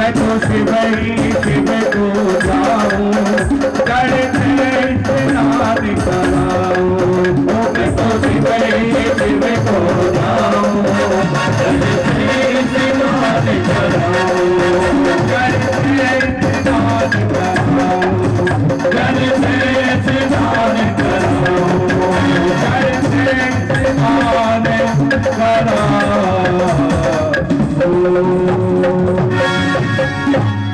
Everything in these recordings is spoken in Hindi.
मैं तो शिव ही शिव को जाऊं, करते स्नान कराऊं। मैं तो शिव ही शिव को जाऊं, करते स्नान कराऊं, करते स्नान कराऊं, करते स्नान कराऊं, करते स्नान कराऊं।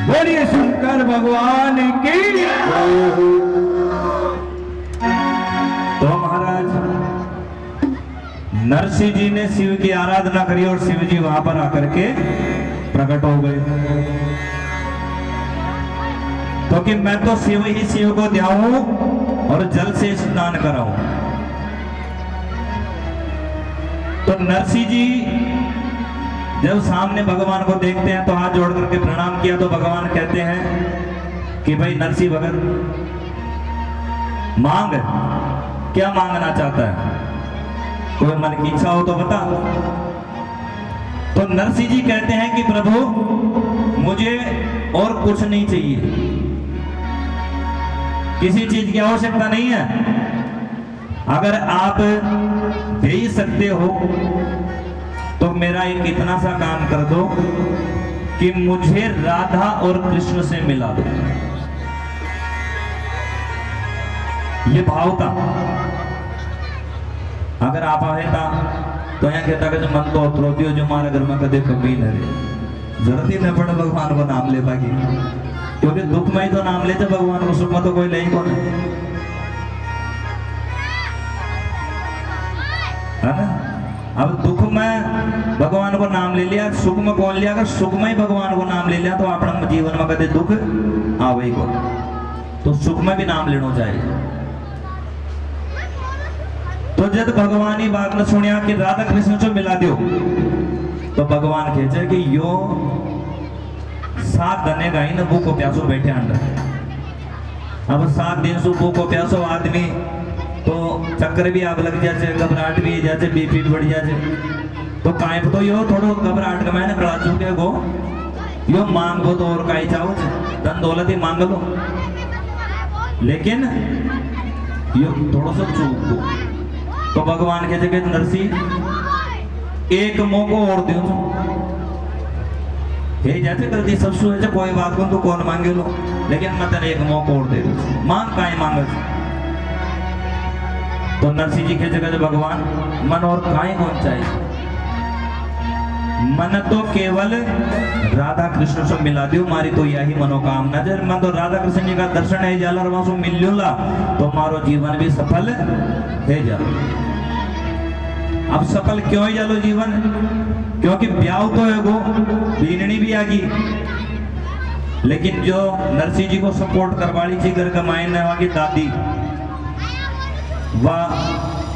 बोलिए शंकर भगवान की। तो महाराज नरसिंह जी ने शिव की आराधना करी और शिव जी वहां पर आकर के प्रकट हो गए। तो कि मैं तो शिव ही शिव को ध्याऊं और जल से स्नान कराऊं। तो नरसिंह जी जब सामने भगवान को देखते हैं तो हाथ जोड़ करके प्रणाम किया, तो भगवान कहते हैं कि भाई नरसिंह भगत मांग, क्या मांगना चाहता है, कोई मन की इच्छा हो तो बता। तो नरसिंह जी कहते हैं कि प्रभु मुझे और कुछ नहीं चाहिए, किसी चीज की आवश्यकता नहीं है। अगर आप दे ही सकते हो तो मेरा एक इतना सा काम कर दो कि मुझे राधा और कृष्ण से मिला दो। ये भाव था। अगर आप आए था तो यहाँ कहता कि जो मन तो अतरोती हो, जो हमारे घर में कदे कभी न रहे, जरूरत ही न पड़े भगवान को नाम ले पाएगी, क्योंकि दुख में ही तो नाम लेते भगवान को, सुख में तो कोई ले ही कौन है ना। अब दुख में भगवान को नाम ले लिया, सुख में कौन लिया, अगर सुख में ही भगवान को नाम ले लिया तो अपना जीवन में कदे दुख आवे को, तो सुख में भी नाम लेना चाहिए। तो जब भगवान ही बात न सुनिया कि राधा कृष्ण से मिला दो, तो भगवान कहते कि यो 7 दिन गाई न भूखो प्यासो बैठे अंडर। अब 7 दिन से भूखो प्यासो आदमी तो चक्कर भी आग लग जाए, घबराहट भी जाए, बीपी बढ़ जाए, तो काहे तो यो थोड़ो घबराहट का मैंने कड़ा चुके गो, यो मांगो तो और काई चाहो, धन दौलत ही मांग लो, लेकिन यो थोड़ा सा चूक दो। तो भगवान के जगह नरसिंह एक मौको और दो, हे जैसे गलती सब सु है, कोई बात को तो कौन मांगे लो, लेकिन मैं तेरे एक मौका और दे दो, मांग काहे मांगे। तो नरसिंह जी के जगह भगवान मन और काहे कौन चाहिए, मन तो केवल राधा कृष्ण से मिला दियो, मारी तो यही मनोकामना। जब मन तो राधा कृष्ण जी का दर्शन है जाला और वहां से मिल ला तो मारो जीवन भी सफल है जा। अब सफल क्यों ही जालो जीवन, क्योंकि ब्याह तो है वो बीननी भी आगी, लेकिन जो नरसिंह जी को सपोर्ट करवाली थी घर का मायने वहां की दादी, वह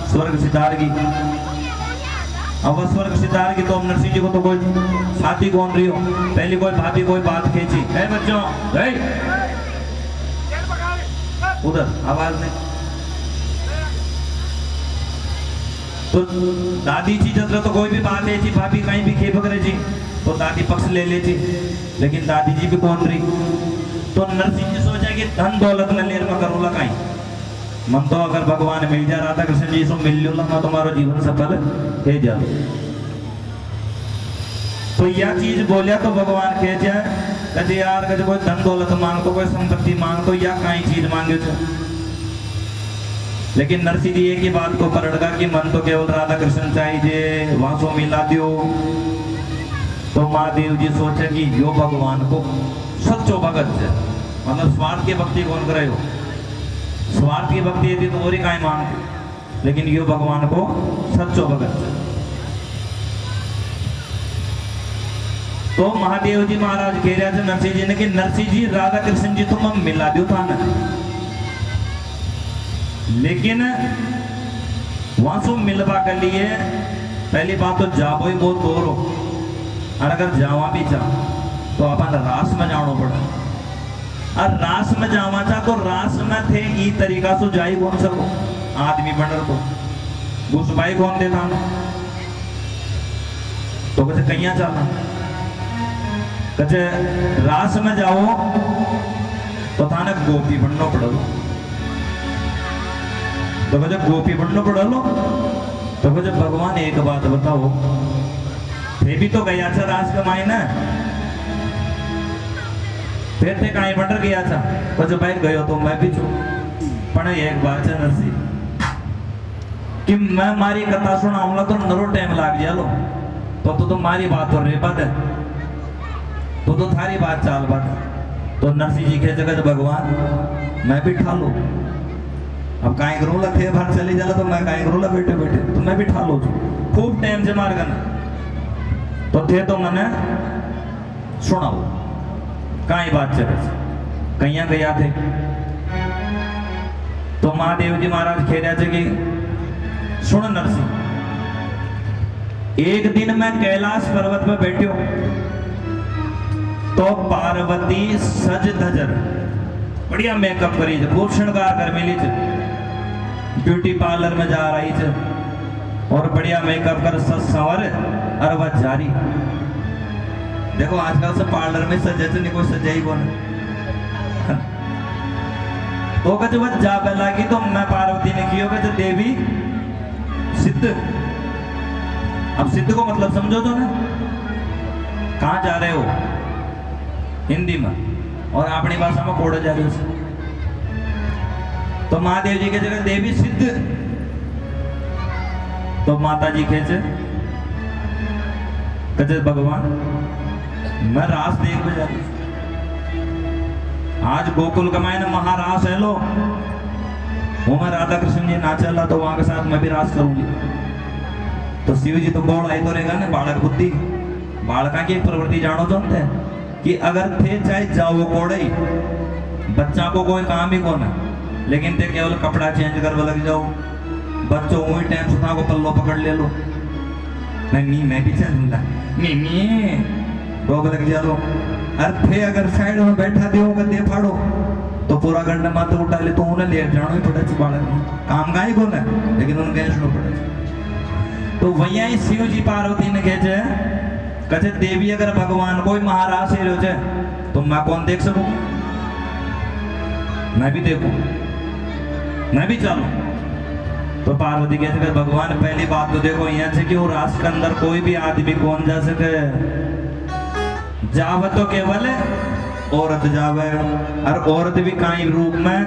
स्वर्ग सितार की। अब वह स्वर्ग सितार की, तो अब नरसिंह जी को तो कोई साथी कौन रही हो, पहली कोई भाभी कोई बात खींची, है बच्चों उधर आवाज नहीं। तो दादी जी जब तो कोई भी बात है जी, भाभी कहीं भी खेप करे जी, तो दादी पक्ष ले लेती, लेकिन दादी जी भी कौन रही। तो नरसिंह जी सोचा कि धन दौलत न लेर में करूँगा कहीं, मन तो अगर भगवान मिल जाए, राधा कृष्ण जी से मिल लो ना, तुम्हारा जीवन सफल है जा। तो यह चीज बोलिया तो भगवान कह जाए कहे यार कहे कोई धन दौलत मांग तो, कोई संपत्ति मांग तो, या कहीं चीज मांगे तो। लेकिन नरसिंह जी एक ही बात को पलटगा कि मन तो केवल राधा कृष्ण चाहिए, वहां सो मिला दियो। तो महादेव जी सोचे कि यो भगवान को सच्चो भगत है, मतलब स्वार्थ की भक्ति कौन करे हो, स्वार्थ की भक्ति यदि तो और ही काहे मांगते, लेकिन यो भगवान को सच्चो भगत है। तो महादेव जी महाराज कह रहे थे नरसिंह जी ने कि नरसिंह जी राधा कृष्ण जी तुम मिला दो था ना, लेकिन वहां से मिलवा के लिए पहली बात तो जाबो ही बहुत दूर हो, और अगर जावा भी चाह तो अपन रास में जानो पड़ा, और रास में जावा चाह तो रास में थे ई तरीका से जाई कौन सको आदमी बनर को घुसबाई कौन देता तो कैसे कहिया चलना कचे रास में जाओ तो थाने गोपी बनना पड़ो। तो कचे गोपी बनना पड़ो तो कचे भगवान एक बात बताओ, थे भी तो गया था रास कमाई ना, फिर थे कहीं बंडर गया था, कचे भाई गयो तो मैं भी छू। पण एक बात है नरसी कि मैं मारी कथा सुनाऊंगा तो नरो टाइम लाग जालो, तो मारी बात और रे बात है, तो थारी बात चाल बात है। तो नरसिंह जी के जगह भगवान मैं भी ठा लो, अब काई करूँ थे भर चली जाला तो मैं काई करूँ बैठे बैठे, तो मैं भी ठा लो खूब टाइम से मार करना। तो थे तो मैंने सुनाओ काई बात चले, कहीं गया थे तो महादेव जी महाराज खेरा थे कि सुन नरसिंह, एक दिन मैं कैलाश पर्वत पर बैठो तो पार्वती सज धजर बढ़िया मेकअप करी, खूब श्रृंगार कर मिली, ब्यूटी पार्लर में जा रही है और बढ़िया मेकअप कर सवर और वह जारी। देखो आजकल से पार्लर में सजे नहीं कोई सजा ही कौन। तो कच वह जा लगी तो मैं पार्वती ने किया कच देवी सिद्ध। अब सिद्ध को मतलब समझो तो ना, कहाँ जा रहे हो हिंदी में, और अपनी भाषा में कोड़ा जा रहे हो। तो महादेव जी के जगह देवी सिद्ध, तो माता जी के कचे भगवान मैं रास देख बजा रही, आज गोकुल का मैंने महारास है लो, वो मैं राधा कृष्ण जी नाचला तो वहां के साथ मैं भी रास करूंगी। तो शिव जी तो बोल आई तो रहेगा ना, बालक बुद्धि, बालका की एक प्रवृत्ति जानो जानते हैं कि अगर थे चाहे जाओ कोड़े, बच्चा को कोई काम ही कौन है, लेकिन थे केवल कपड़ा चेंज कर लग जाओ, बच्चों वही टाइम सुधा को पल्लो पकड़ ले लो, मैं भी चलूंगा मी रोग लग जा लो। अरे थे अगर साइड में बैठा दे दे फाड़ो तो पूरा गंडा माथे उठा ले तो उन्हें ले जाना ही पड़े बालक काम का ही कौन है, लेकिन उन्हें सुनो पड़े। तो वैया ही शिव जी पार्वती ने कहे देवी अगर भगवान कोई महाराज से रोजे तो मैं कौन देख सकूं, मैं भी देखूं, मैं भी चलूं। तो पार्वती कहते भगवान पहली बात तो देखो यहाँ से कि वो रास के अंदर कोई भी आदमी कौन जा सके, जावे तो केवल औरत जावे, और औरत भी काई रूप में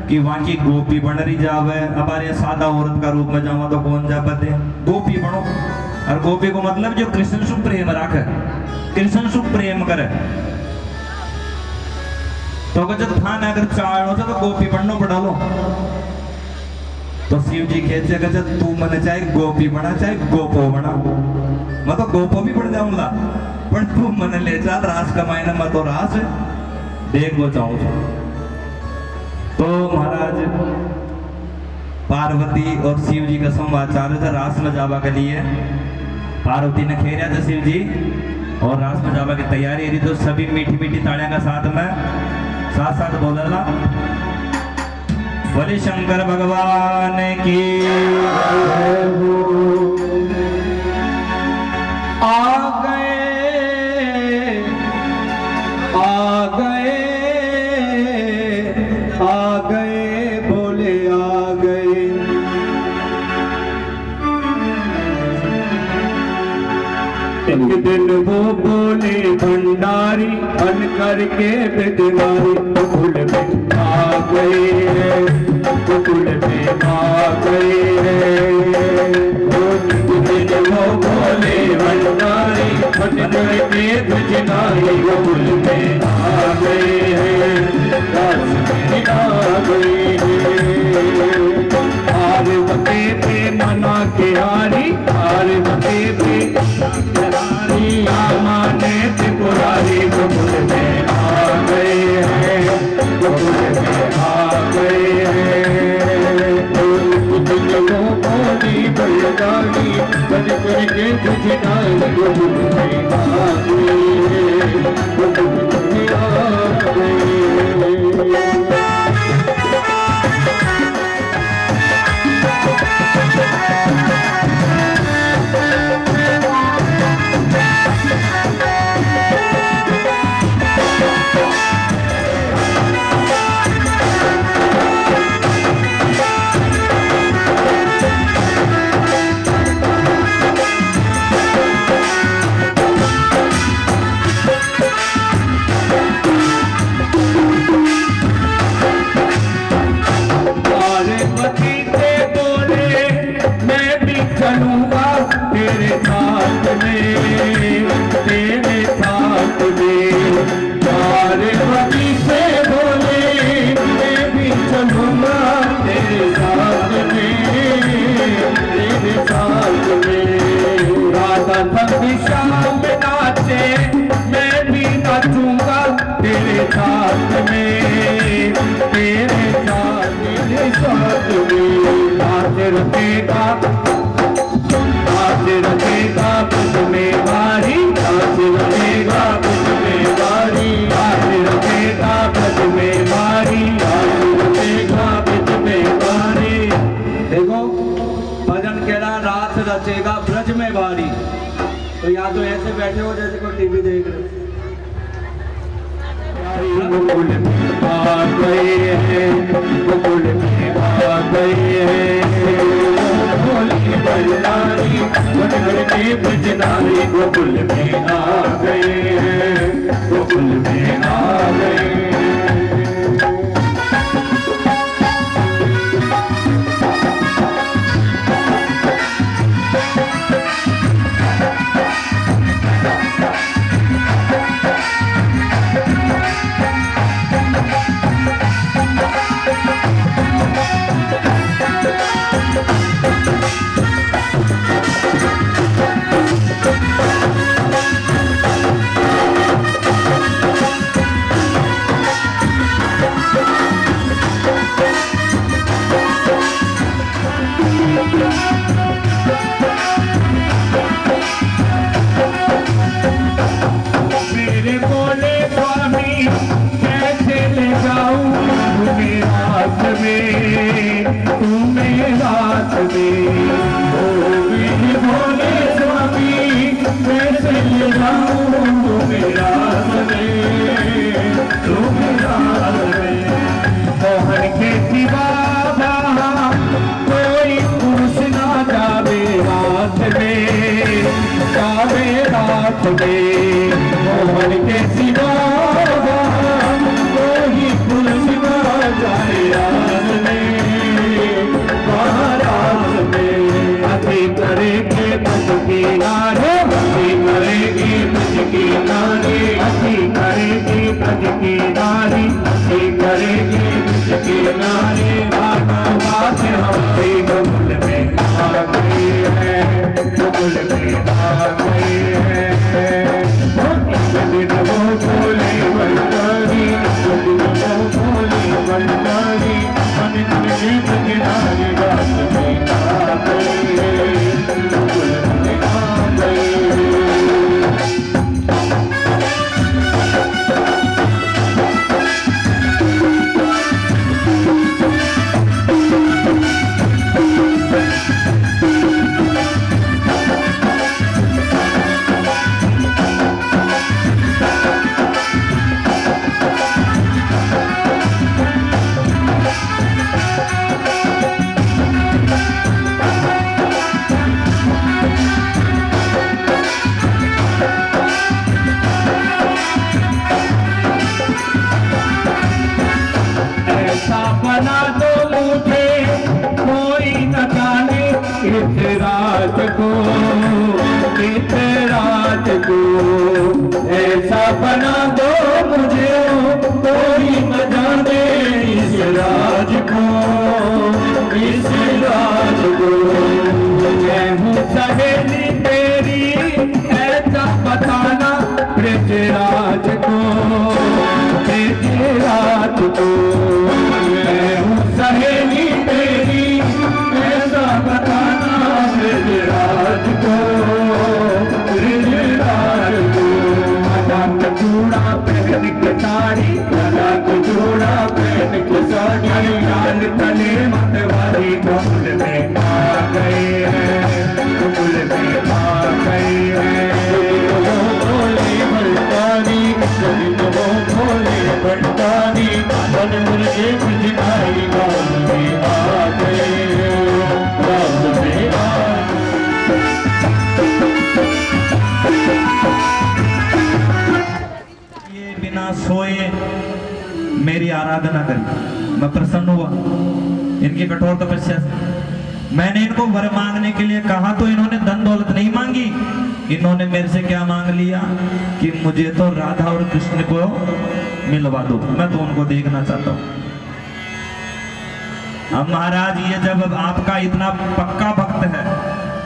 कि वहां की गोपी बन रही जावे। अब अरे सादा औरत का रूप में जावा तो कौन जा पाते, गोपी बनो। और गोपी को मतलब जो कृष्ण सु प्रेम रखे, कृष्ण सु प्रेम करे। तो जब थान अगर चाहो तो गोपी बनना पड़ा लो। तो शिव जी कहते तू मन चाहे गोपी बना चाहे गोपो बना, मैं तो गोपो भी बन जाऊंगा, पर तू मन ले जा रास कमाईना, मैं तो रास देख वो चाहूँ। तो महाराज पार्वती और शिव जी का संवाद चाह रहे थे रास में जावा के लिए। पार्वती ने खेरा था शिव जी और रास में जावा की तैयारी रही, तो सभी मीठी मीठी तालियां का साथ में साथ बोलना बोले शंकर भगवान की। आ गए बोले आ गए। एक दिन वो बोले भंडारी बन करके बिदवारी, गोकुल में आ गए हैं, गोकुल में आ गए हैं। एक दिन वो बोले भंडारी बन करके बिदवारी, गोकुल में आ गए हैं, रास में आ गए हैं। पार्वती पे मना के हारी, पार्वती पे माने त्रिपुरारी, गोकुल में आ गए हैं, गोकुल में आ गए हैं। बोली बलगाड़ी बन करके तुझे डाल, गोकुल में आ गए हैं, गोकुल में आ गए। रखेगा कुछ में बारी, आज रखेगा कुछ में बारी, आज रखेगा कुछ में बारी, आज रखेगा कुछ में बारी। देखो भजन कह रहा रात रचेगा ब्रज में बारी। तो या तो ऐसे बैठे हो जैसे कोई टीवी देख रहे हो। गोकुल में आ गए हैं, गोकुल में आ गए हैं, भोली बलनारी बन घर के बजनारी, गोकुल में आ गए हैं, गोकुल में आ गए हैं। मोहन के सिवा कोई पुरुष ना जाए रात में, महाराज में अति करेगी बच की नारे, अति करेगी बच की नारी, अति करेगी बच की नारी, अति करेगी बच की नारी। बात बात हमारे गोकुल में आ गई है, गोकुल में आ गई है। वो भोले बलनारी, वो भोले बलनारी, मन में बजनारी रात में आ गई, गोकुल में आ गई। रात को ऐसा बना दो मुझे, कोई न जाने इस राज को, इस राज को। मैं हूँ सहेली तेरी, ऐसा बताना ब्रज राज को, ब्रज राज को। मैं हूँ सहेली तेरी, ऐसा बताना ब्रज राज को, ब्रज राज को। मजाक चूड़ा पहन के साड़ी, मजाक चूड़ा पहन के साड़ी, लाल तले मतवारी गोकुल में आ गए हैं, गोकुल में आ गए हैं। वो भोले बलनारी, वो भोले बलनारी, बन मुर्गे बिजनारी गाँव में आ गए हैं, गाँव में आ ये बिना सोए मेरी आराधना करी, मैं प्रसन्न हुआ इनकी कठोर तपस्या से। मैंने इनको वर मांगने के लिए कहा तो इन्होंने धन दौलत नहीं मांगी, इन्होंने मेरे से क्या मांग लिया कि मुझे तो राधा और कृष्ण को मिलवा दो, मैं तो उनको देखना चाहता हूँ। अब महाराज ये जब आपका इतना पक्का भक्त है,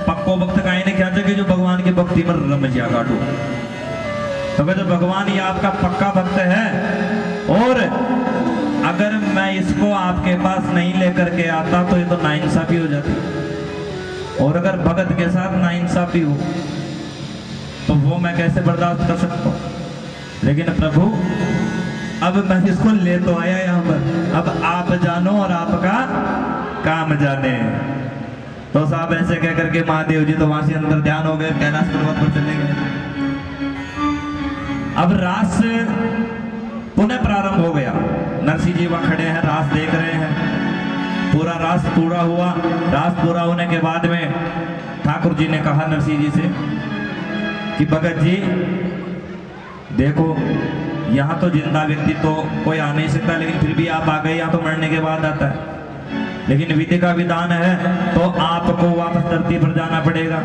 पक्को भक्त का इन्हें क्या चाहिए जो भगवान की भक्ति में रम जा काटो। तो कहते भगवान ये आपका पक्का भक्त है, और अगर मैं इसको आपके पास नहीं लेकर के आता तो ये तो नाइंसाफी हो जाती, और अगर भगत के साथ नाइंसाफी हो तो वो मैं कैसे बर्दाश्त कर सकता हूँ। लेकिन प्रभु अब मैं इसको ले तो आया यहाँ पर, अब आप जानो और आपका काम जाने। तो साहब ऐसे कह करके महादेव जी तो वहां से अंदर ध्यान हो गए, कैलाश पर्वत पर चले गए। अब रास पुनः प्रारंभ हो गया। नरसिंह जी वहां खड़े हैं, रास देख रहे हैं। पूरा रास पूरा हुआ। रास पूरा होने के बाद में ठाकुर जी ने कहा नरसिंह जी से कि भगत जी देखो, यहाँ तो जिंदा व्यक्ति तो कोई आ नहीं सकता, लेकिन फिर भी आप आ गए। यहाँ तो मरने के बाद आता है, लेकिन विधि का विधान है तो आपको वापस धरती पर जाना पड़ेगा।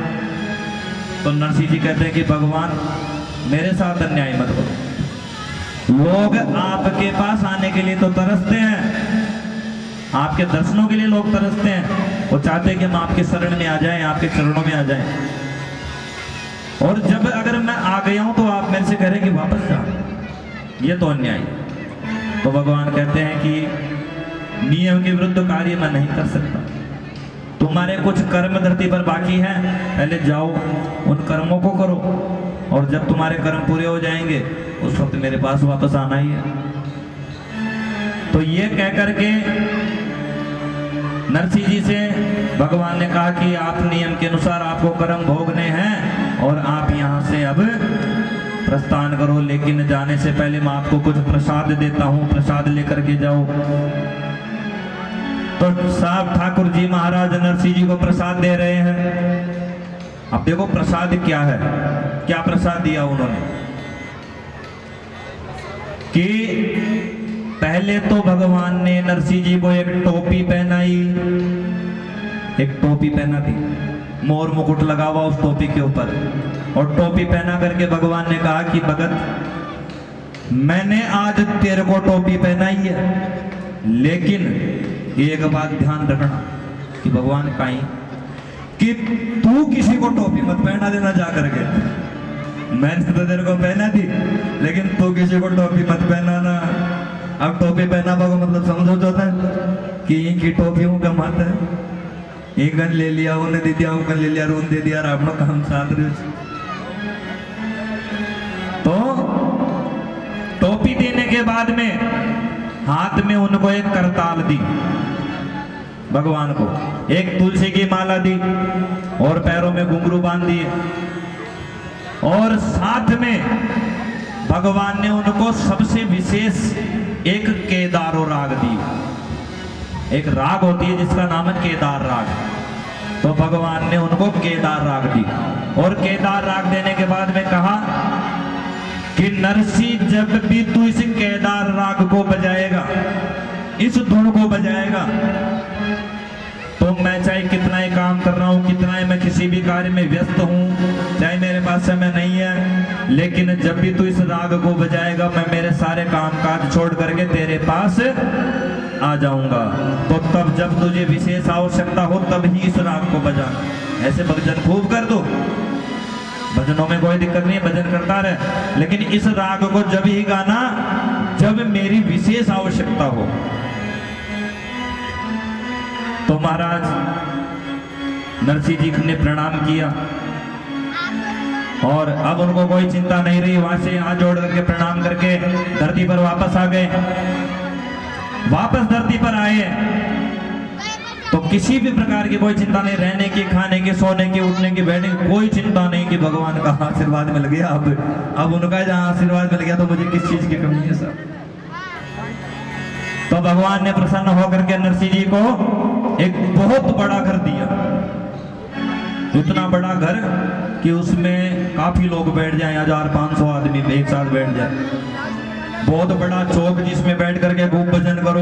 तो नरसिंह जी कहते हैं कि भगवान मेरे साथ अन्याय मत करो। लोग आपके पास आने के लिए तो तरसते हैं, आपके दर्शनों के लिए लोग तरसते हैं। वो चाहते हैं कि हम आपके शरण में आ जाएं, आपके चरणों में आ जाएं। और जब अगर मैं आ गया हूं तो आप मेरे से कह रहे हैं कि वापस जा, ये तो अन्याय। तो भगवान कहते हैं कि नियम के विरुद्ध कार्य मैं नहीं कर सकता। तुम्हारे कुछ कर्म धरती पर बाकी हैं, पहले जाओ उन कर्मों को करो, और जब तुम्हारे कर्म पूरे हो जाएंगे उस वक्त मेरे पास वापस आना ही है। तो ये कह करके नरसिंह जी से भगवान ने कहा कि आप नियम के अनुसार आपको कर्म भोगने हैं और आप यहाँ से अब प्रस्थान करो, लेकिन जाने से पहले मैं आपको कुछ प्रसाद देता हूँ, प्रसाद लेकर के जाओ। तो साहब ठाकुर जी महाराज नरसिंह जी को प्रसाद दे रहे हैं। अब देखो प्रसाद क्या है, क्या प्रसाद दिया उन्होंने कि पहले तो भगवान ने नरसिंह जी को एक टोपी पहनाई, एक टोपी पहना दी, मोर मुकुट लगा हुआ उस टोपी के ऊपर, और टोपी पहना करके भगवान ने कहा कि भगत मैंने आज तेरे को टोपी पहनाई है, लेकिन एक बात ध्यान रखना कि भगवान काई कि तू किसी को टोपी मत पहना देना जा करके। मैंने तो तेरे को पहना दी, लेकिन तू किसी को टोपी मत पहनाना। अब टोपी पहना का मतलब समझो तो था कि इनकी टोपियों का मत है, एक गन ले लिया, उन्हें दे दिया, गन ले लिया, रोन दे दिया, अपना काम साथ रहे। तो टोपी देने के बाद में हाथ में उनको एक करताल दी, भगवान को एक तुलसी की माला दी, और पैरों में घुंघरू बांध दिए, और साथ में भगवान ने उनको सबसे विशेष एक केदारो राग दी। एक राग होती है जिसका नाम है केदार राग, तो भगवान ने उनको केदार राग दी। और केदार राग देने के बाद में कहा कि नरसिंह जब भी तू इस केदार राग को बजाएगा, इस धुन को बजाएगा, तो मैं चाहे कितना ही काम कर रहा हूँ, कितना ही मैं किसी भी कार्य में व्यस्त हूँ, चाहे मेरे पास समय नहीं है, लेकिन जब भी तू इस राग को बजाएगा मैं मेरे सारे काम काज छोड़ करके तेरे पास आ जाऊंगा। तो तब जब तुझे विशेष आवश्यकता हो तब ही इस राग को बजा। ऐसे भजन खूब कर दो, भजनों में कोई दिक्कत नहीं, भजन करता रहे, लेकिन इस राग को जब ही गाना जब मेरी विशेष आवश्यकता हो। तो महाराज नरसिंह जी ने प्रणाम किया, और अब उनको कोई चिंता नहीं रही, वहां से हाथ जोड़ करके प्रणाम करके धरती पर वापस आ गए। वापस धरती पर आए तो किसी भी प्रकार की कोई चिंता नहीं, रहने की, खाने की, सोने की, उठने की, बैठने की कोई चिंता नहीं कि भगवान का आशीर्वाद मिल गया। अब उनका जहां आशीर्वाद मिल गया तो मुझे किस चीज की कमी है सर। तो भगवान ने प्रसन्न होकर के नरसिंह जी को एक बहुत बड़ा घर दिया, इतना बड़ा घर कि उसमें काफी लोग बैठ जाएं, 1500 आदमी एक साथ बैठ जाए। बहुत बड़ा चौक जिसमें बैठ करके खूब भजन करो,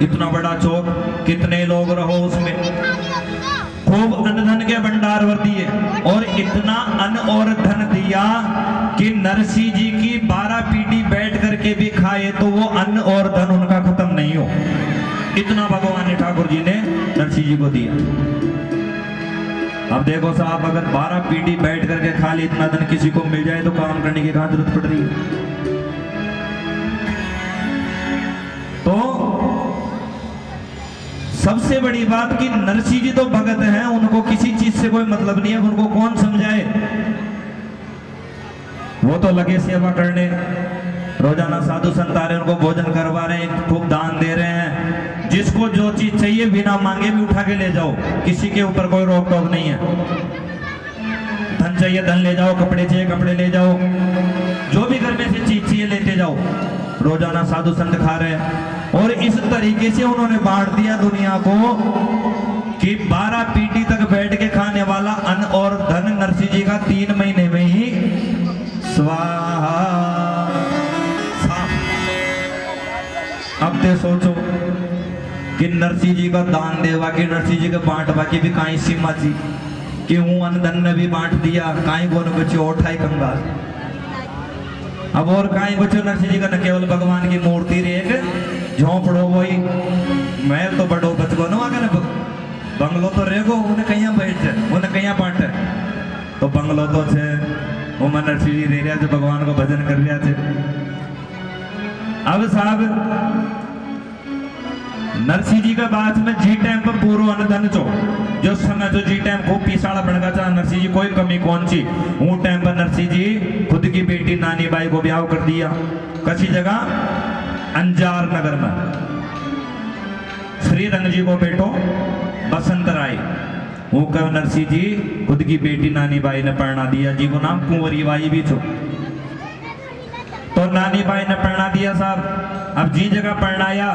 इतना बड़ा चौक, कितने लोग रहो उसमें। खूब अन्न धन के भंडार भर दिए, और इतना अन्न और धन दिया कि नरसिंह जी की 12 पीढ़ी बैठ करके भी खाए तो वो अन्न और धन उनका खत्म नहीं हो, इतना भगवान ने ठाकुर जी ने नरसिंह जी को दिया। अब देखो साहब, अगर 12 पीढ़ी बैठ करके खाली इतना धन किसी को मिल जाए तो काम करने की कहां जरूरत पड़ रही है। तो सबसे बड़ी बात कि नरसिंह जी तो भगत हैं, उनको किसी चीज से कोई मतलब नहीं है, उनको कौन समझाए। वो तो लगे सेवा करने, रोजाना साधु संत आ रहे हैं, उनको भोजन करवा रहे हैं, खूब दान दे रहे हैं। जिसको जो चीज चाहिए बिना मांगे भी उठा के ले जाओ, किसी के ऊपर कोई रोक टोक नहीं है। धन चाहिए धन ले जाओ, कपड़े चाहिए कपड़े ले जाओ, जो भी घर में से चीज चाहिए लेते जाओ। रोजाना साधु संत खा रहे हैं और इस तरीके से उन्होंने बांट दिया दुनिया को कि 12 पीढ़ी तक बैठ के खाने वाला अन्न और धन नरसिंह जी का 3 महीने में ही स्वाहा। अब ते सोचो कि नरसिंह जी का दान देवा कि नरसिंह जी के बांटवा की भी काई सीमा थी कि हूं अन्न धन ने भी बांट दिया, काई को बच्चे उठाई कंगाल। अब और काई बच्चों नरसिंह जी का न केवल भगवान की मूर्ति रेग झोंपड़ो वही महल तो बड़ो बचगो न वहां बंगलो तो रेगो, उन्हें कहीं बैठ जाए उन्हें कहीं बांटे तो बंगलो तो छे वो मन नरसिंह जी रह रहा थे, भगवान को भजन कर रहा थे। अब साहब नरसिंह जी का बात में जी टाइम पर पूर्व अनधन चो जो समय जो जी टाइम खूब पीसाड़ा बनगा था नरसिंह जी कोई कमी कौन सी। वो टाइम पर नरसिंह जी खुद की बेटी नानी बाई को ब्याह कर दिया, कसी जगह अंजार नगर में। श्री रंग जी को बेटो बसंत राय, वो कब नरसिंह जी खुद की बेटी नानी बाई ने पढ़ना दिया, जी को नाम कुंवरी बाई भी छो। तो नानी बाई ने पढ़ना दिया साहब। अब जी जगह पढ़नाया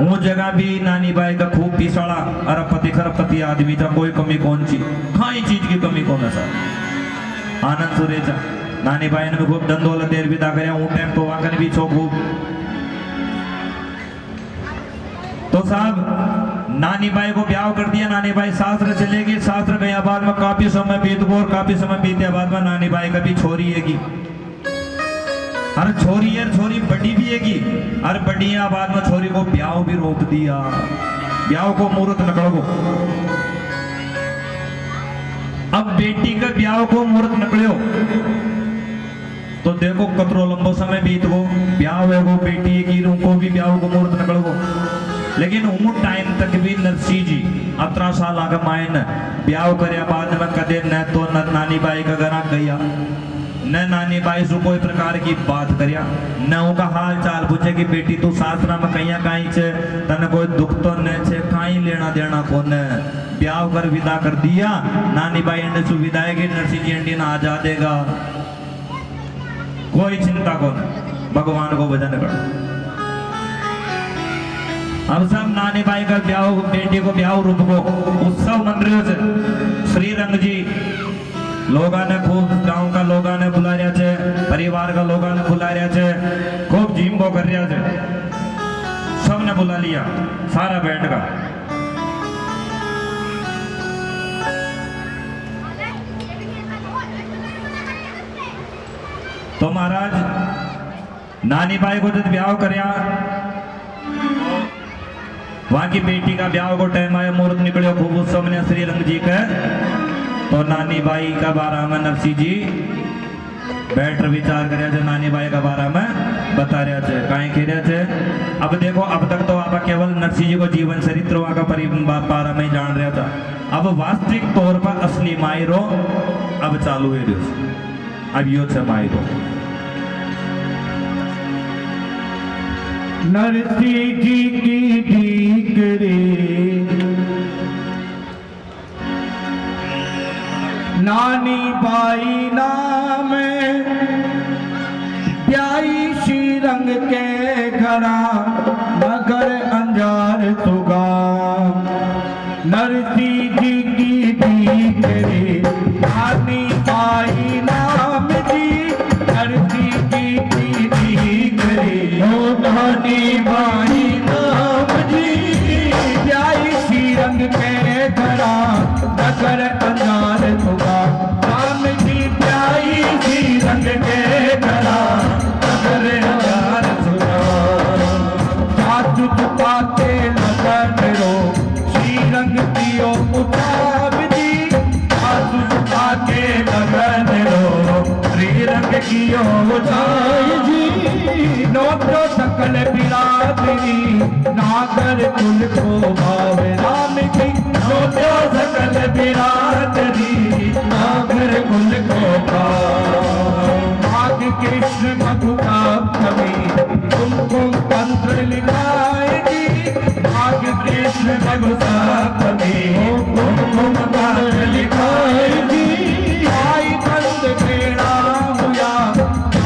वो जगह भी नानी बाई का खूब पिसाड़ा अरबपति खरबपति आदमी था, कोई कमी कौन सी, खाई चीज की कमी कौन है साहब। आनंद सुरेचा नानी बाई ने भी खूब दंदोलत देर विदा कर वो टाइम तो वहां भी छो खूब। तो साहब नानी बाई को ब्याह कर दिया, नानी बाई शास्त्र चलेगी, शास्त्र गया बाद में काफी समय बीत गो और काफी समय बीते बाद में नानी बाई का भी छोरी हैगी। अरे छोरी है, छोरी बड़ी भी हैगी, अरे बड़ी है बाद में छोरी को ब्याह भी रोक दिया, ब्याह को मुहूर्त निकल गो। अब बेटी का ब्याह को मुहूर्त निकलो तो देखो कतरो लंबो समय बीत गो, ब्याह है वो बेटी की उनको भी ब्याह को मुहूर्त निकल गो। लेकिन वो टाइम तक भी नरसिंह जी 18 साल आगे मायन ब्याह कर बाद में कदे न तो न नानी बाई का घर गया न नानी बाई से कोई प्रकार की बात करिया, न उनका हाल चाल पूछे कि बेटी तू सासरा में कहीं कहीं छे, तने कोई दुख तो न छे, कहीं लेना देना को न। ब्याह कर विदा कर दिया, नानी बाई ने सु विदाई की, नरसिंह जी अंडी ना आ जा देगा, कोई चिंता को न, भगवान को भजन कर। अब सब नानी बाई का ब्याह, बेटी को ब्याह रूप को उत्सव मंदिरों से श्री रंग जी लोगों ने खूब, गांव का लोगों ने बुला रहा छे, परिवार का लोगों ने बुला रहा छे, खूब जिम्बो कर रहा छे, सबने बुला लिया, सारा बैठ का। तो महाराज नानी बाई को जब ब्याह करया, वहां की बेटी का ब्याह को टाइम आया, मुहूर्त निकलो खूब उत्सव ने श्री रंग जी का। तो नानी बाई का बारे में नरसिंह जी बैठ विचार कर रहे थे, नानी बाई का बारे में बता रहे थे, कहीं कह रहे थे। अब देखो अब तक तो आप केवल नरसिंह जी को जीवन चरित्र वहां का बारे में जान रहा था, अब वास्तविक तौर पर असली मायरो अब चालू है, अब यो छे मायरो। नरसिंह जी की दीकरी नानी बाई नाम ब्याई श्री रंग के घरा नगर अंजार सुगा। नरसिंह जी की दीकरी नानी बाई नाम जी, नरसिंह जी की दीकरी नानी बाई नाम जी, ब्याई श्री रंग के घरा नगर अंजार सुगा। नाम जी ब्याई श्री रंग के घरा नगर अंजार सुगा। सासु चुपाते नगर रो श्री रंग दियो उठाव जी, नोटो सकल बिरादरी नागर कुल को भावे राम की नोटो सकल बिरादरी नागर कुल को भाग कृष्ण मधु का कवि कुमकुम तंत्र लिखाएगी भाग कृष्ण मधु का कवि कुमकुम तंत्र लिखाएगी आई बंद बेड़ा हुआ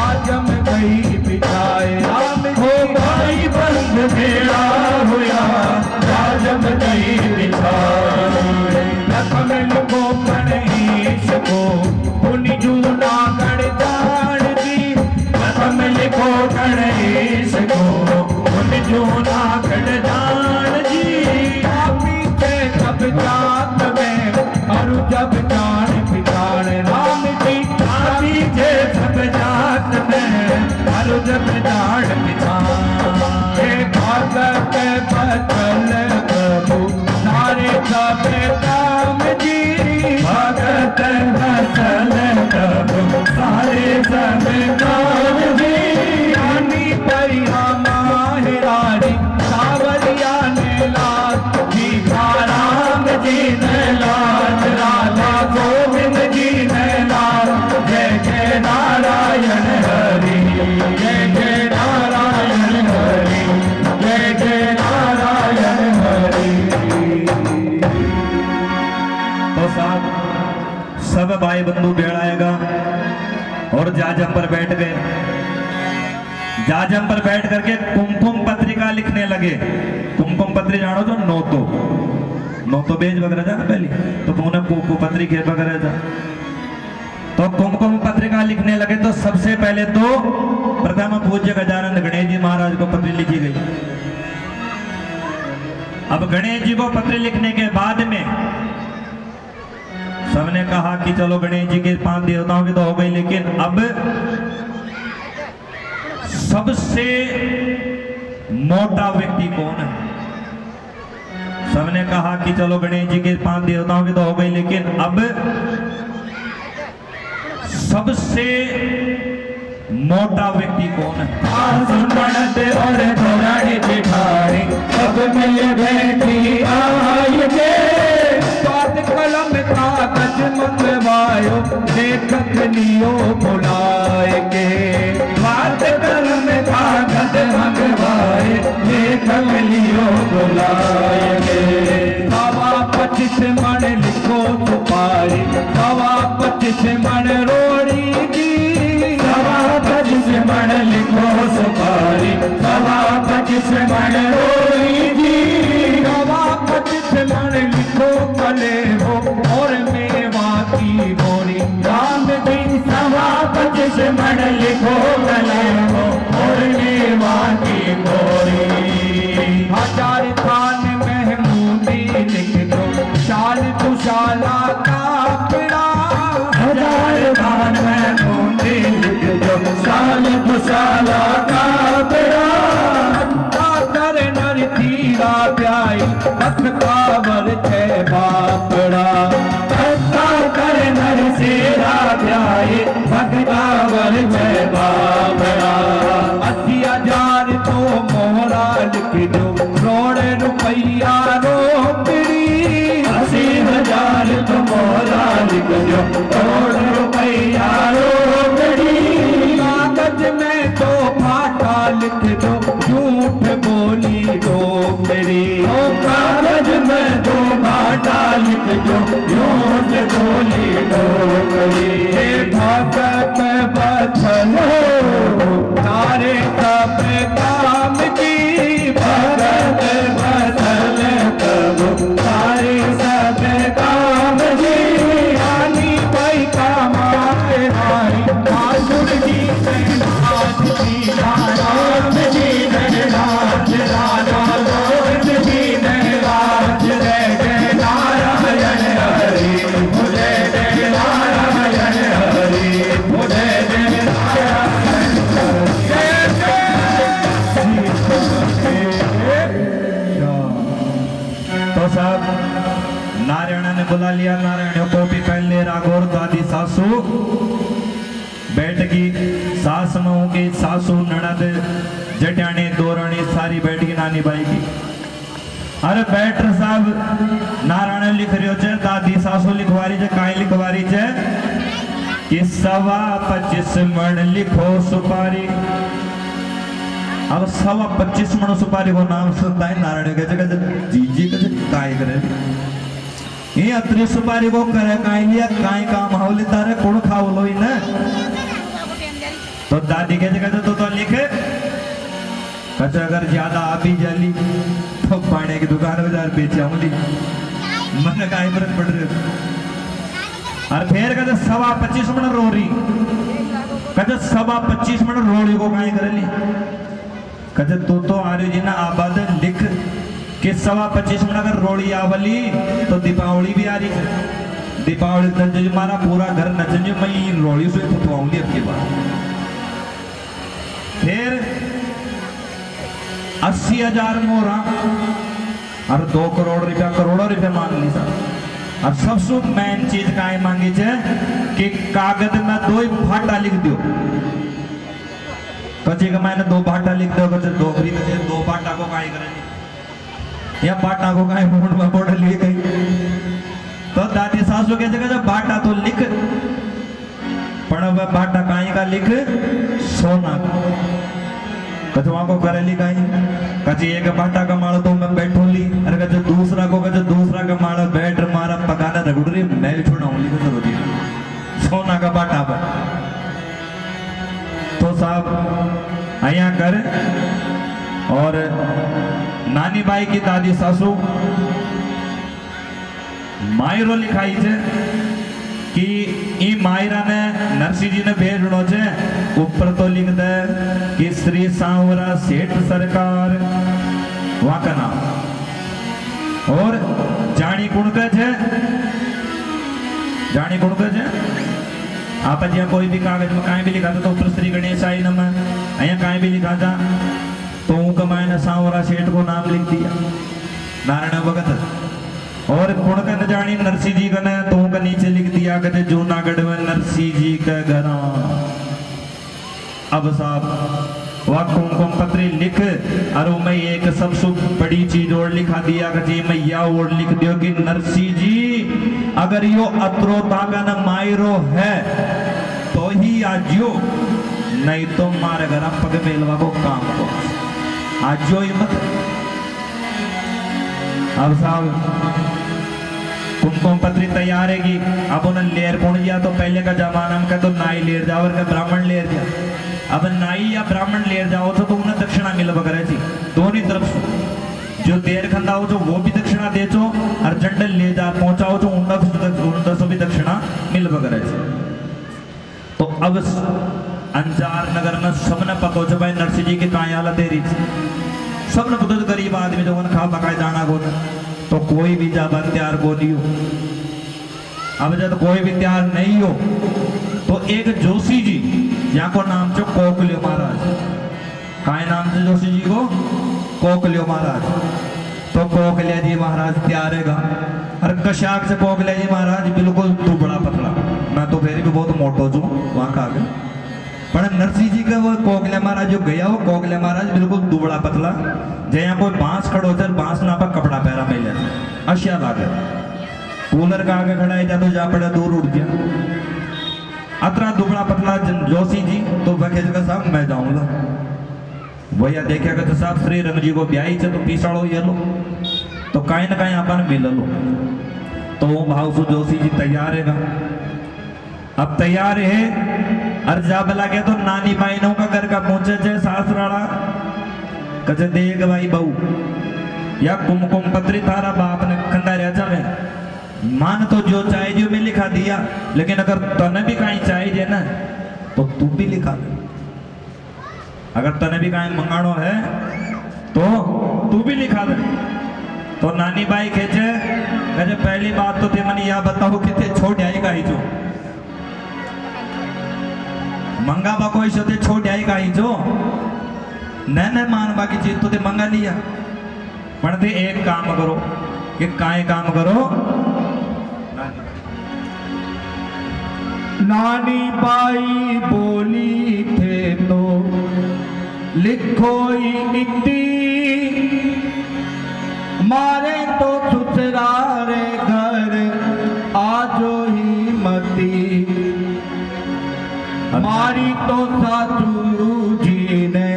आजम गई बिछाए राम हो भाई बंद बेड़ा हुआ आजम गई बिछाए लखन को गणेश को पुनि जूना गण जान दी लखन लिखो गणेश को पुनि जूना गण जान जी आपी के सब जात में अरु जब जान पिछाड़ राम जी आपी के सब जात में अरु जब जान पिछाड़ भागत बचल प्रभु सारे सब काम जी भगत बचल प्रभु सारे सब काम जी रानी परिया माहिरारी सावरिया ने लाल सीता राम जी ने लाल राधा गोविंद जी ने लाल जय जय नारायण हरि जय जय नारायण हरि जय जय नारायण हरि। तो साहब सब भाई बंधु बेड़ाएगा और जाजम पर बैठ गए। जाजम पर बैठ करके कुमकुम पत्रिका लिखने लगे। कुमकुम पत्री जानो जो नोतो बेज वगैरह जा ना पहले तो पुनः कुमकुम पत्री के वगैरह जा तो कुमकुम पत्रिका लिखने लगे। तो सबसे पहले तो प्रथम पूज्य गजानंद गणेश जी महाराज को पत्री लिखी गई। अब गणेश जी को पत्र लिखने के बाद में सबने कहा कि चलो गणेश जी के 5 देवताओं की तो हो गई, लेकिन अब सबसे मोटा व्यक्ति कौन है? सबने कहा कि चलो गणेश जी के 5 देवताओं की तो हो गई, लेकिन अब सबसे मोटा व्यक्ति कौन है? और धोराड़ी बिठाई सब मिल बैठी आएंगे बात कलम कागज मंगवायो लेखक लियो बुलाएंगे बात कलम कागज मंगवाए लेखक लियो बुलाएंगे 25 मन लिखो सुपारी 25 मन रोड़ी की 25 मन लिखो सुपारी 25 मन रोड़ी की 25 मन लिखो कले हो और मेवा की बोरी राम जी 25 मन लिखो कले हो और मेवा की बोरी 1000 थान महमूदी लिख दो शाल तुशाला का पिड़ा 1000 थान महमूदी लिख दो शाल तुशाला का पिड़ा कर नर धीरा ब्याई बस कावर छे बापड़ा कर नर सेरा ब्याई भगवावर छे बापड़ा 80,000 तो मोहरा लिख दो करोड़ रुपया रोकड़ी 80,000 तो मोहरा लिख दो करोड़ रुपया रोकड़ी कागज में तो फाटा लिख दो झूठ बोली डोकरी कागज में तो फाटा लिख दो झूठ बोली डोकरी भगत बचलो तारे सब काम की भगत बचल कब तारे सब काम जी रानी भाई कमाए भाई आसुर जी नाथ जी राम जी नाथ राधा गोविंद जी नाथ जय जय नारायण हरि जय जय नारायण हरि जय जय नारायण जय तो साहब नारायण ने बुला लिया। नारायण टोपी पहन ले राघोर दादी सासू बैठ गई। सास समूह की सासू ननद जटानी दोरानी सारी बैठ गई नानी बाई की। अरे बैटर साहब नारायण लिख रहे हो दादी सासू लिखवारी चे काई लिखवारी चे कि 25 मण लिखो सुपारी। अब 25 मण सुपारी को नाम सुनता है नारायण के जीजी के काय करे ये अतरी सुपारी को करे काई लिया काई काम हावले तारे कौन खाओ लो ना तो दादी के जगह तो लिखे कचा अगर ज्यादा आ भी जाली तो पाने की दुकान बाजार बेचे आऊंगी मन का फर्क पड़ रही और फिर कहते 25 मण रोरी कहते 25 मण रोड़ी को काई करे ली कहते तू तो आ रही जी ना आबाद लिख कि 25 मण अगर रोड़ी आवली तो दीपावली भी आ रही है दीपावली तक जो हमारा पूरा घर नचन जो मैं रोड़ी से फुटवाऊंगी अब की बात। फिर 80,000 मोरा और 2 करोड़ रुपया करोड़ों रुपया मांग ली साहब। और सबसे मेन चीज का मांगी है कि कागज में 2 भाटा लिख दो कचे का मैंने 2 भाटा लिख दो कचे 2 खरीद कचे 2 भाटा को काय करेंगे या बाटा को काय मुंड में बोड़ लिए गई तो दादी सासू के जगह बाटा तो लिख पण वह बाटा काय का लिख सोना कचवा को करे ली काई कची एक बाटा का माल तो मैं बैठो ली अरे कचे दूसरा को कचे दूसरा का माल बैठ मारा पकाना रगड़ रही मैं भी छोड़ाऊं ली को जरूरी सोना का बाटा पर तो साहब आया कर और नानी बाई की दादी सासू मायरो लिखाई है कि ई मायरा ने नरसिंह जी ने भेजनो छे ऊपर तो लिख दे कि श्री सांवरा सेठ सरकार वहां का नाम और जानी गुण का छे जानी गुण का छे आप जी कोई भी कागज में कहीं भी लिखा था तो ऊपर श्री गणेशाय नमः अया कहीं भी लिखा था तो उनका मैंने सांवरा सेठ को नाम लिख दिया नारायण भगत और गुणकन जानी नरसिंह जी का ने तो उनका नीचे लिख दिया कहते जूनागढ़ में नरसिंह जी का घर। अब साहब वह कुमकुम पत्री लिख और मैं एक सबसे बड़ी चीज और लिखा दिया कि मैं या और लिख दियो कि नरसिंह जी अगर यो अत्रो तागन मायरो है तो ही आजियो नहीं तो मारे घर पग मेलवा को काम को आजियो ही मत। अब साहब कुमकुम पत्री तैयार है कि अब उन्हें लेर कौन दिया तो पहले का जमाना में तो नाई लेर जाओ और ब्राह्मण लेर जा अब नाई या ब्राह्मण लेर जाओ तो उन्हें दक्षिणा मिल वगैरह थी दोनों तरफ से जो देर खंदा हो जो वो भी दक्षिणा दे चो और जंडल ले जा पहुंचाओ जो उन भी दक्षिणा मिल वगैरह थी। तो अब अंजार नगर में सबने पतो जो भाई नरसिंह जी की कायाला दे रही थी सबने पतो गरीब आदमी जो उन्हें खा पकाए जाना को तो कोई भी जाबा तैयार को नहीं हो। अब जब कोई भी तैयार नहीं हो तो एक जोशी जी यहाँ को नाम चो कोकलियो महाराज काय नाम से जोशी जी को कोकलियो महाराज तो कोकलिया जी महाराज तैयार है और कशाक से कोकलिया जी महाराज बिल्कुल दुबड़ा पतला मैं तो फिर भी बहुत मोटो छू वहां का आगे पर नरसिंह जी का वो कोकलिया महाराज जो गया वो कोकलिया महाराज बिल्कुल दुबड़ा पतला जहाँ कोई बांस खड़ो चल बांस ना पर कपड़ा पैरा मिल जाए अशिया लागे कूलर का आगे खड़ा है जा तो जा पड़ा दूर उड़ गया अतरा दुबड़ा पतला जोशी जी तो वह साहब मैं जाऊंगा भैया देखेगा तो साहब श्री रंग जी को ब्याही से तो पिसाड़ो ये लो तो कहीं ना कहीं अपन मिल लो तो वो भाव सु जोशी जी तैयार है अब तैयार है और जब लगे तो नानी बहनों का घर का पहुंचे थे सासराड़ा कचे देख भाई बहू या कुमकुम पत्री थारा बाप ने खंडा रह जावे मान तो जो चाहे जो मैं लिखा दिया लेकिन अगर तने भी कहीं चाहिए ना तो तू भी लिखा दे अगर तने भी कहीं मंगाणो है तो तू भी लिखा दे। तो नानी बाई खेचे कहे पहली बात तो ते मनी या बताओ कि ते छोड़ आएगा ही जो मंगा बा कोई शते छोड़ आएगा ही जो न मान बाकी चीज तो ते मंगा लिया पर ते एक काम करो कि काय काम करो नानी बाई बोली थे तो लिखो इति मारे तो ससुरारे घर आजो ही मती मारी तो सासू जी ने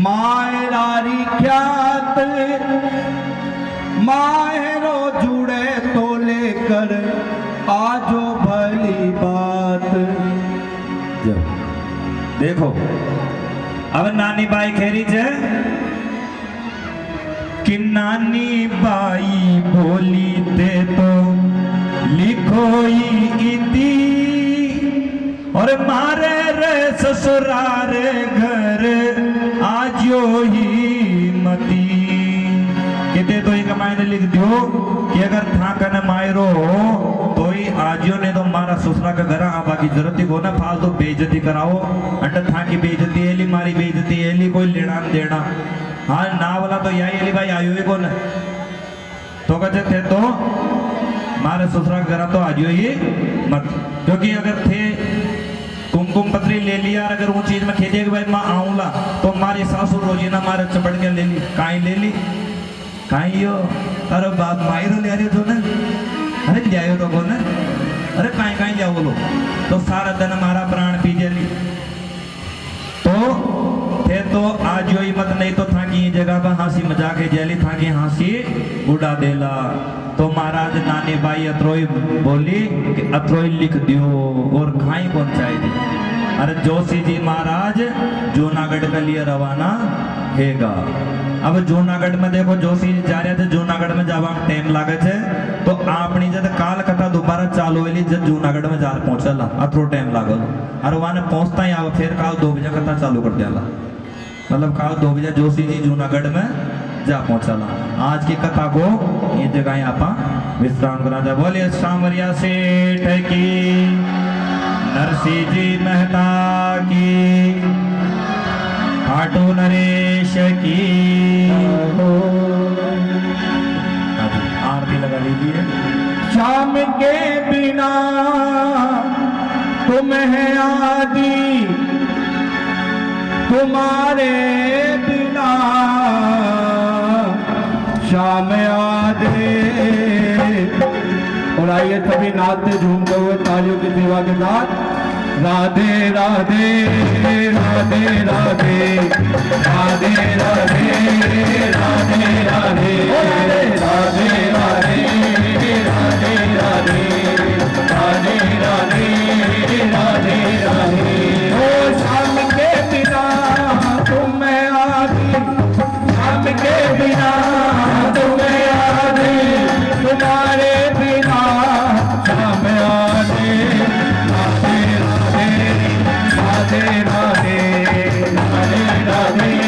मायरारी ख्यात मायरो जुड़े तो लेकर आजो भली बात। देखो अब नानी बाई खेरी जे कि नानी बाई बोली दे तो लिखो इति और मारे रे ससुरारे घर आजो ही मती कहते तो एक मायने लिख दियो कि अगर था कने मायरो तो ही आजियो ने तो मारा ससुरा का घर आबा की जरूरत ही को ना फालतू तो बेइज्जती कराओ अंडा था की बेइज्जती एली मारी बेइज्जती एली कोई लेना देना हाँ ना वाला तो यही एली भाई आयो ही को ना तो कहते थे तो मारे ससुरा का घर तो आजियो ही मत क्योंकि अगर थे कुमकुम पत्री ले लिया और अगर वो चीज में खेदे कि भाई मैं आऊंगा तो मारी सासू रोजी ना मारे चपड़ के ले ली काई ले ली काई यो अरे बाप मायरो ले आयो तो ना अरे ले आयो तो कौन अरे काई काई ले बोलो तो सारा दिन हमारा प्राण पी जली तो थे तो आज यो ही मत नहीं तो था कि ये जगह पर हंसी मजाक है जली था कि हंसी उड़ा देला तो महाराज नानी बाई अत्रोई बोली कि अत्रोई लिख दियो और खाई कौन चाहिए अरे जोशी जी महाराज जूनागढ़ के लिए रवाना हैगा। अब जूनागढ़ में देखो जोशी जी जा रहे थे जूनागढ़ में जावा टाइम लागे थे तो आपनी जब काल कथा दोबारा चालू हुई जब जूनागढ़ में जा पहुंचला अत्रो टाइम लागल और वहां पहुंचता ही आवा फिर काल 2 बजे कथा चालू कर दिया मतलब काल 2 बजे जोशी जी जूनागढ़ में जा पहुंचला। आज की कथा को ये जगह आप विश्राम करा जा बोलिए सांवरिया सेठ की नरसिंह जी मेहता की खाटू नरेश की आरती लगा लीजिए। शाम के बिना तुम है आदि तुम्हारे बिना शाम आदे। और आइए सभी नाचते झूमते हुए तालियों की सेवा के साथ राधे राधे राधे राधे राधे राधे राधे राधे राधे राधे राधे राधे राधे राधे राधे राधे। ओ शाम के बिना तुम आदि शाम के बिना तुम आदि तुम्हारे बिना शाम आदि। राधे राधे राधे राधे राधे राधे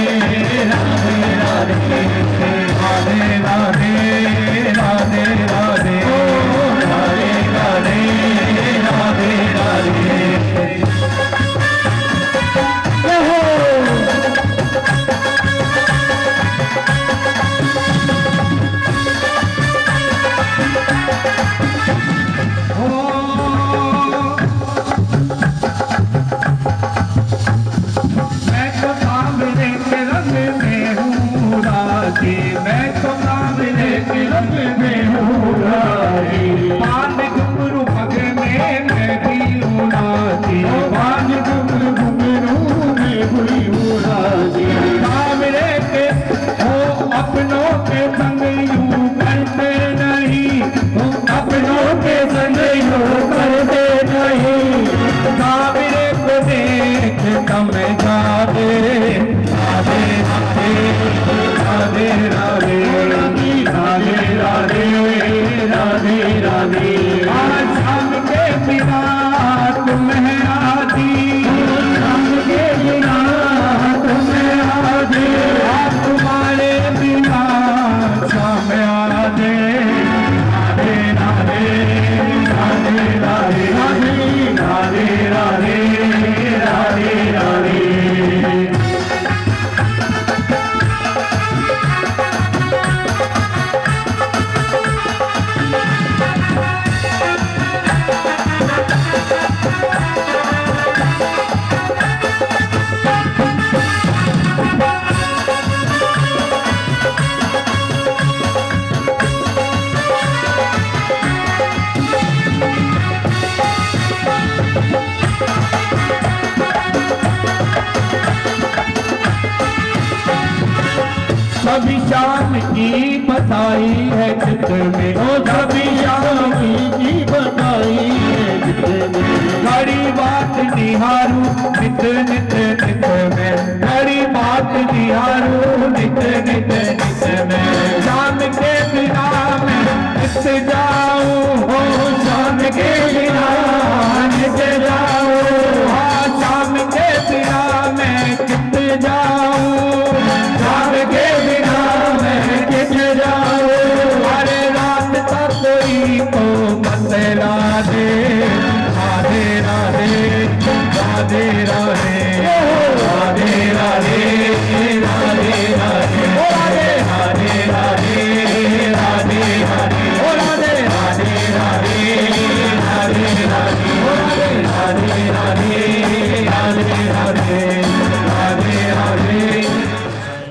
सभी शान की बताई है चित्र में, ओ सभी शान की बताई है चित्र में। बड़ी बात निहारू नित नित नित में, बड़ी बात निहारू नित